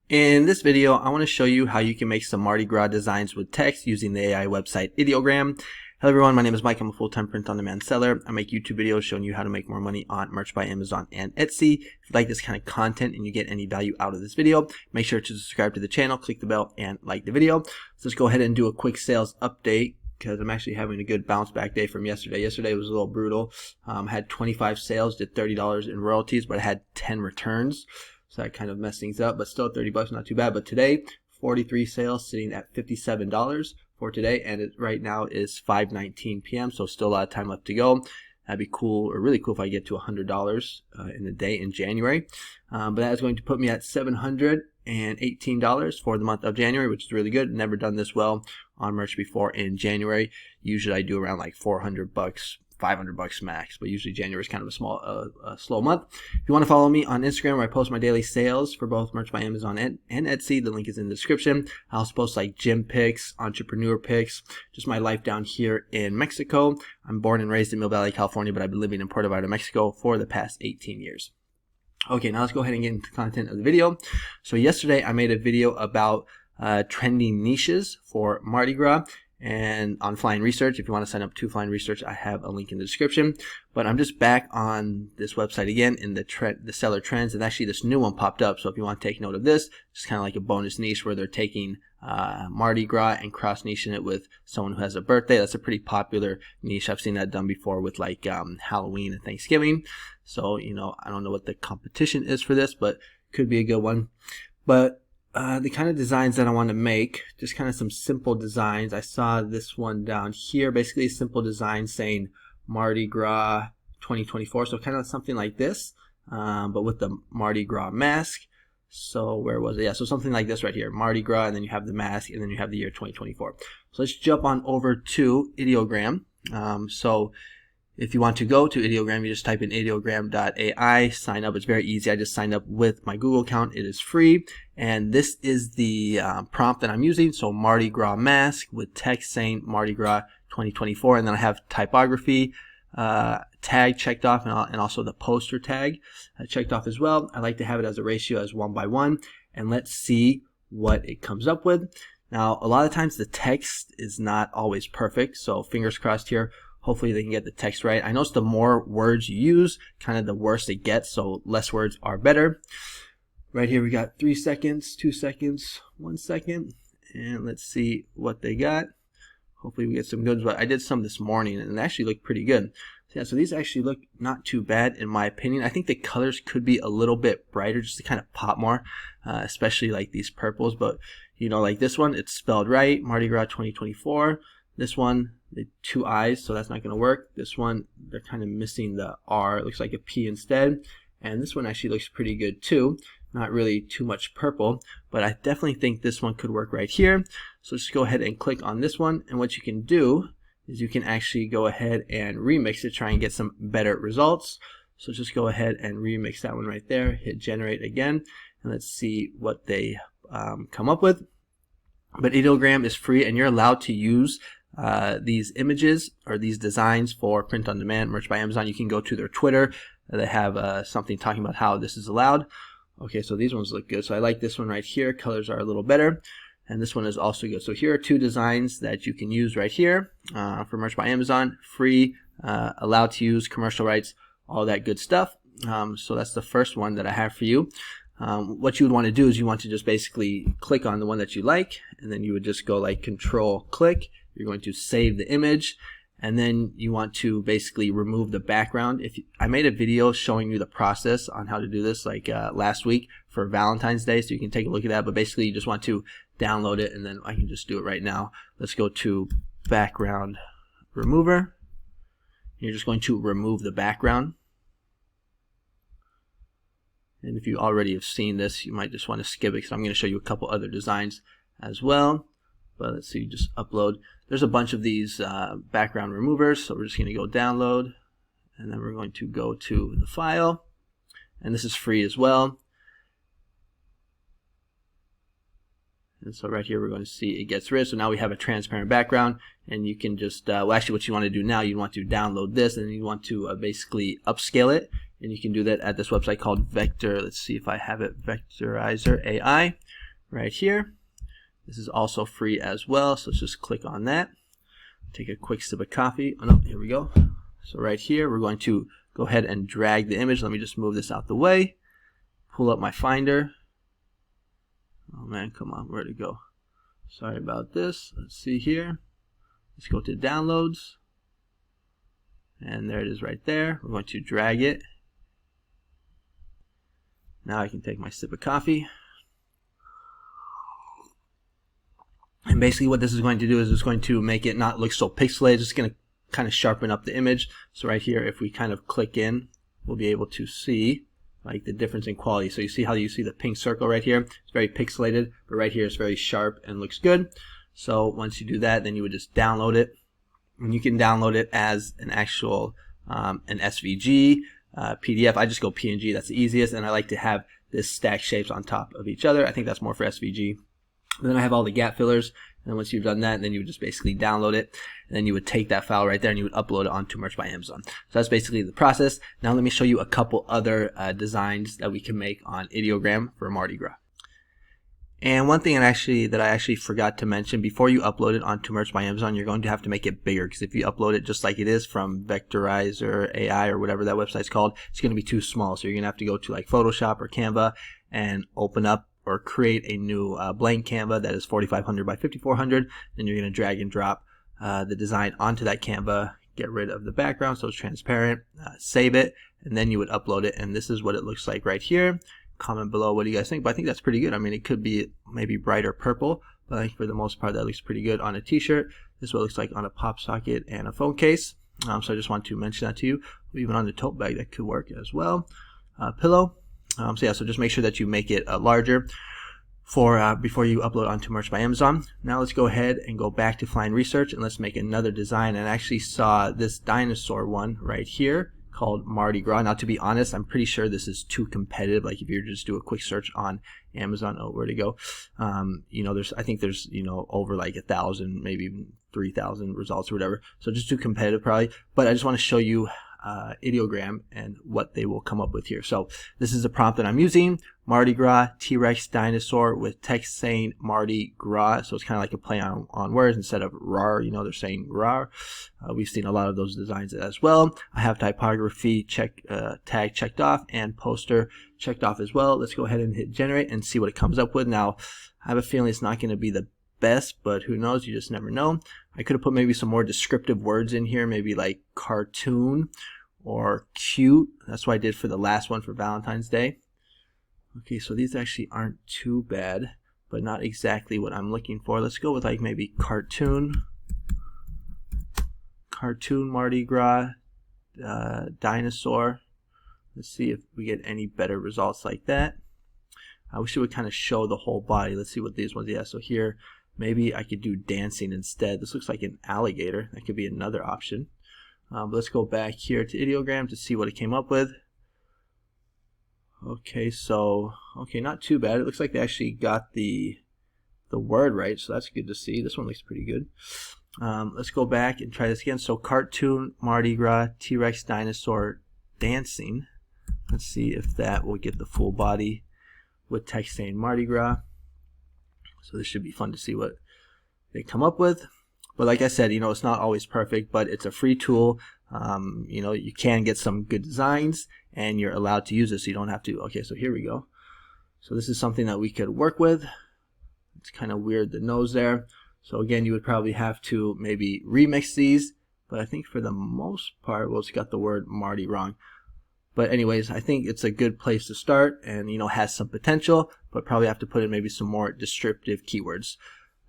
In this video, I want to show you how you can make some Mardi Gras designs with text using the AI website Ideogram. Hello everyone, my name is Mike. I'm a full-time print-on-demand seller. I make YouTube videos showing you how to make more money on Merch by Amazon and Etsy. If you like this kind of content and you get any value out of this video, make sure to subscribe to the channel, click the bell, and like the video. So let's go ahead and do a quick sales update because I'm actually having a good bounce back day from yesterday. Yesterday was a little brutal. Had 25 sales, did $30 in royalties, but I had 10 returns. So that kind of messed things up, but still $30, not too bad. But today, 43 sales, sitting at $57 for today, and it right now is 5:19 p.m. So still a lot of time left to go. That'd be cool, or really cool, if I get to $100 in a day in January. But that is going to put me at $718 for the month of January, which is really good. Never done this well on merch before in January. Usually I do around like $400, $500 max, but usually January is kind of a slow month. If you want to follow me on Instagram, where I post my daily sales for both Merch by Amazon and Etsy, the link is in the description. I also post like gym pics, entrepreneur pics, just my life down here in Mexico. I'm born and raised in Mill Valley, California, but I've been living in Puerto Vallarta, Mexico for the past 18 years. Okay, now let's go ahead and get into the content of the video. So yesterday I made a video about trending niches for Mardi Gras and on Flying Research. If you want to sign up to Flying Research, I have a link in the description. But I'm just back on this website again in the seller trends, and actually this new one popped up. So if you want to take note of this, it's kind of like a bonus niche where they're taking Mardi Gras and cross-niching it with someone who has a birthday. That's a pretty popular niche. I've seen that done before with like Halloween and Thanksgiving. So, you know, I don't know what the competition is for this, but could be a good one. But the kind of designs that I want to make, just kind of some simple designs. I saw this one down here, basically a simple design saying Mardi Gras 2024. So kind of something like this, but with the Mardi Gras mask. So where was it? Yeah, so something like this right here, Mardi Gras, and then you have the mask, and then you have the year 2024. So let's jump on over to Ideogram. So if you want to go to Ideogram, you just type in ideogram.ai, sign up. It's very easy. I just signed up with my Google account. It is free. And this is the prompt that I'm using. So Mardi Gras mask with text saying Mardi Gras 2024. And then I have typography tag checked off, and also the poster tag checked off as well. I like to have it as a ratio as 1:1. And let's see what it comes up with. Now, a lot of times the text is not always perfect. So fingers crossed here. Hopefully they can get the text right. I notice the more words you use, kind of the worse it gets, so less words are better. Right here we got 3 seconds, 2 seconds, 1 second, and let's see what they got. Hopefully we get some good ones, but I did some this morning and they actually look pretty good. So yeah, so these actually look not too bad in my opinion. I think the colors could be a little bit brighter just to kind of pop more, especially like these purples, but you know, like this one, it's spelled right, Mardi Gras 2024. This one, the 2 eyes, so that's not going to work. This one, they're kind of missing the R. It looks like a P instead. And this one actually looks pretty good too. Not really too much purple, but I definitely think this one could work right here. So just go ahead and click on this one. And what you can do is you can actually go ahead and remix it, try and get some better results. So just go ahead and remix that one right there. Hit generate again. And let's see what they come up with. But Ideogram is free, and you're allowed to use these images or these designs for print on demand, Merch by Amazon. You can go to their Twitter. They have something talking about how this is allowed. Okay, so these ones look good. So I like this one right here. Colors are a little better. And this one is also good. So here are 2 designs that you can use right here for Merch by Amazon. Free, allowed to use, commercial rights, all that good stuff. So that's the first one that I have for you. What you would want to do is you want to just basically click on the one that you like, and then you would just go like control click. You're going to save the image, and then you want to basically remove the background. I made a video showing you the process on how to do this like last week for Valentine's Day, so you can take a look at that. But basically you just want to download it, and then I can just do it right now. Let's go to background remover. You're just going to remove the background. And if you already have seen this, you might just want to skip it because I'm going to show you a couple other designs as well. But let's see, just upload. There's a bunch of these background removers, so we're just going to go download, and then we're going to go to the file, and this is free as well. And so right here we're going to see it gets rid. So now we have a transparent background, and you can just well, actually what you want to do now, you want to download this, and you want to basically upscale it and you can do that at this website called Vector. Let's see if I have it, Vectorizer AI right here. This is also free as well, so let's just click on that. Take a quick sip of coffee. Oh no, here we go. So right here, we're going to go ahead and drag the image. Let me just move this out the way. Pull up my Finder. Oh man, come on, where'd it go? Sorry about this. Let's see here. Let's go to downloads. And there it is right there. We're going to drag it. Now I can take my sip of coffee. And basically what this is going to do is it's going to make it not look so pixelated. It's just going to kind of sharpen up the image. So right here, if we kind of click in, we'll be able to see like the difference in quality. So you see how you see the pink circle right here? It's very pixelated, but right here it's very sharp and looks good. So once you do that, then you would just download it. And you can download it as an actual an SVG, PDF. I just go PNG, that's the easiest, and I like to have this stacked shapes on top of each other. I think that's more for SVG. And then I have all the gap fillers, and then once you've done that, then you would just basically download it, and then you would take that file right there and you would upload it onto Merch by Amazon. So that's basically the process. Now let me show you a couple other designs that we can make on Ideogram for Mardi Gras. And one thing that I actually forgot to mention, before you upload it onto Merch by Amazon, you're going to have to make it bigger, because if you upload it just like it is from Vectorizer AI or whatever that website's called, it's going to be too small. So you're going to have to go to like Photoshop or Canva and open up or create a new blank Canva that is 4500 by 5400. Then you're going to drag and drop the design onto that Canva, get rid of the background so it's transparent, save it, and then you would upload it. And this is what it looks like right here. Comment below what do you guys think, but I think that's pretty good. I mean, it could be maybe brighter purple, but I think for the most part that looks pretty good on a t-shirt. This is what it looks like on a pop socket and a phone case. So I just want to mention that to you. Even on the tote bag that could work as well. Pillow. So yeah, so just make sure that you make it larger for before you upload onto Merch by Amazon. Now let's go ahead and go back to Fine Research and let's make another design. And I actually saw this dinosaur one right here called Mardi Gras. Now to be honest, I'm pretty sure this is too competitive. Like if you just do a quick search on Amazon, oh, where to go? You know, I think there's, you know, over like 1,000, maybe even 3,000 results or whatever. So just too competitive probably. But I just want to show you Ideogram and what they will come up with here. So this is the prompt that I'm using: Mardi Gras T-Rex dinosaur with text saying Mardi Gras. So it's kind of like a play on words. Instead of rar, you know, they're saying rar. We've seen a lot of those designs as well. I have typography tag checked off and poster checked off as well. Let's go ahead and hit generate and see what it comes up with. Now I have a feeling it's not going to be the best, but who knows, you just never know. I could have put maybe some more descriptive words in here, maybe like cartoon or cute. That's what I did for the last one for Valentine's Day. Okay, so these actually aren't too bad, but not exactly what I'm looking for. Let's go with like maybe cartoon Mardi Gras dinosaur. Let's see if we get any better results like that. I wish it would kind of show the whole body. Let's see what these ones. Yeah, so here maybe I could do dancing instead. This looks like an alligator. That could be another option. But let's go back here to Ideogram to see what it came up with. Okay, so not too bad. It looks like they actually got the word right, so that's good to see. This one looks pretty good. Let's go back and try this again. So cartoon Mardi Gras T-Rex dinosaur dancing. Let's see if that will get the full body with text saying Mardi Gras. So this should be fun to see what they come up with. But like I said, you know, it's not always perfect, but it's a free tool. You know, you can get some good designs and you're allowed to use it, so you don't have to. Okay, so here we go. So this is something that we could work with. It's kind of weird, the nose there. So again, you would probably have to maybe remix these, but I think for the most part, well, it's got the word Mardi wrong. But anyways, I think it's a good place to start, and you know, has some potential, but probably have to put in maybe some more descriptive keywords.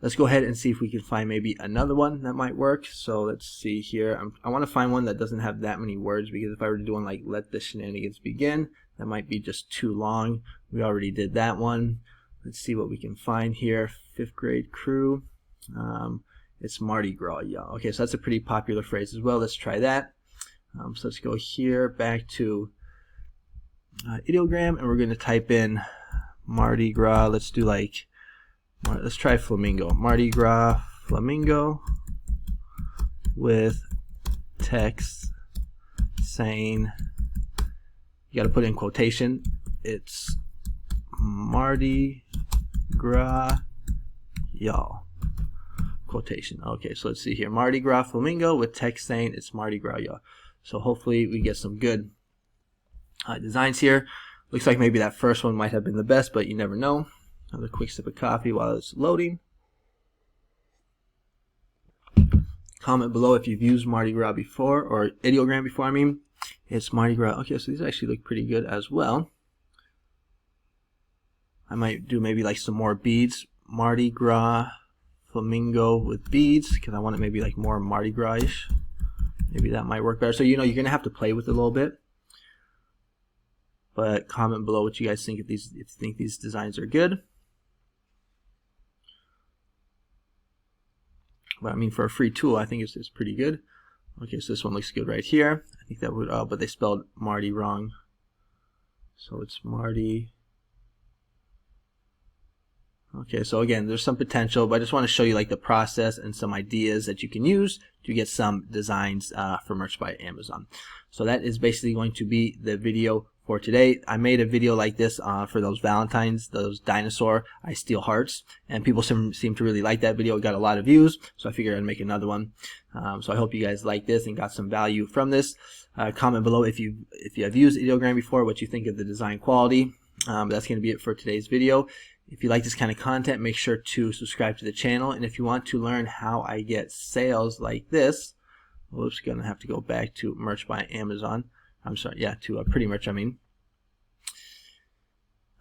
Let's go ahead and see if we can find maybe another one that might work. So let's see here. I want to find one that doesn't have that many words, because if I were to do one like let the shenanigans begin, that might be just too long. We already did that one. Let's see what we can find here. 5th grade crew. It's Mardi Gras, yeah. Okay, so that's a pretty popular phrase as well. Let's try that. So let's go here back to Ideogram, and we're going to type in Mardi Gras. Let's do like, let's try flamingo. Mardi Gras flamingo with text saying You got to put in quotation. It's Mardi Gras, y'all. Quotation. Okay, so let's see here. Mardi Gras flamingo with text saying it's Mardi Gras, y'all. So hopefully we get some good designs here. Looks like maybe that first one might have been the best, but you never know. Another quick sip of coffee while it's loading. Comment below if you've used Mardi Gras before, or Ideogram before, I mean. It's Mardi Gras. Okay, so these actually look pretty good as well. I might do maybe like some more beads. Mardi Gras flamingo with beads, because I want it maybe like more Mardi Gras-ish. Maybe that might work better. So you know, you're gonna have to play with it a little bit. But comment below what you guys think, if you think these designs are good. But I mean, for a free tool, I think it's pretty good. Okay, so this one looks good right here. I think that would, but they spelled Mardi wrong. So it's Mardi. Okay, so again, there's some potential, but I just want to show you like the process and some ideas that you can use to get some designs for merch by Amazon. So that is basically going to be the video for today. I made a video like this for those Valentines, those dinosaur I steal hearts, and people seem to really like that video. It got a lot of views, so I figured I'd make another one. So I hope you guys like this and got some value from this. Comment below if you have used Ideogram before, what you think of the design quality. That's going to be it for today's video. If you like this kind of content, make sure to subscribe to the channel. And if you want to learn how I get sales like this, whoops, gonna have to go back to merch by Amazon. I'm sorry, yeah, to Pretty Merch, I mean.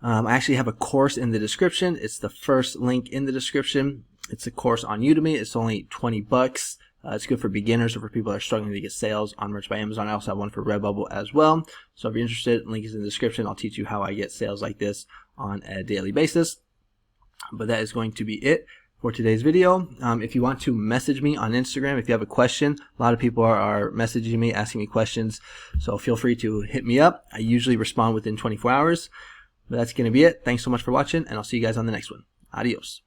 I actually have a course in the description. It's the first link in the description. It's a course on Udemy. It's only 20 bucks. It's good for beginners or for people that are struggling to get sales on merch by Amazon. I also have one for Redbubble as well. So if you're interested, link is in the description. I'll teach you how I get sales like this on a daily basis. But that is going to be it for today's video. If you want to message me on Instagram, if you have a question, a lot of people are messaging me, asking me questions. So feel free to hit me up. I usually respond within 24 hours. But that's going to be it. Thanks so much for watching, and I'll see you guys on the next one. Adios.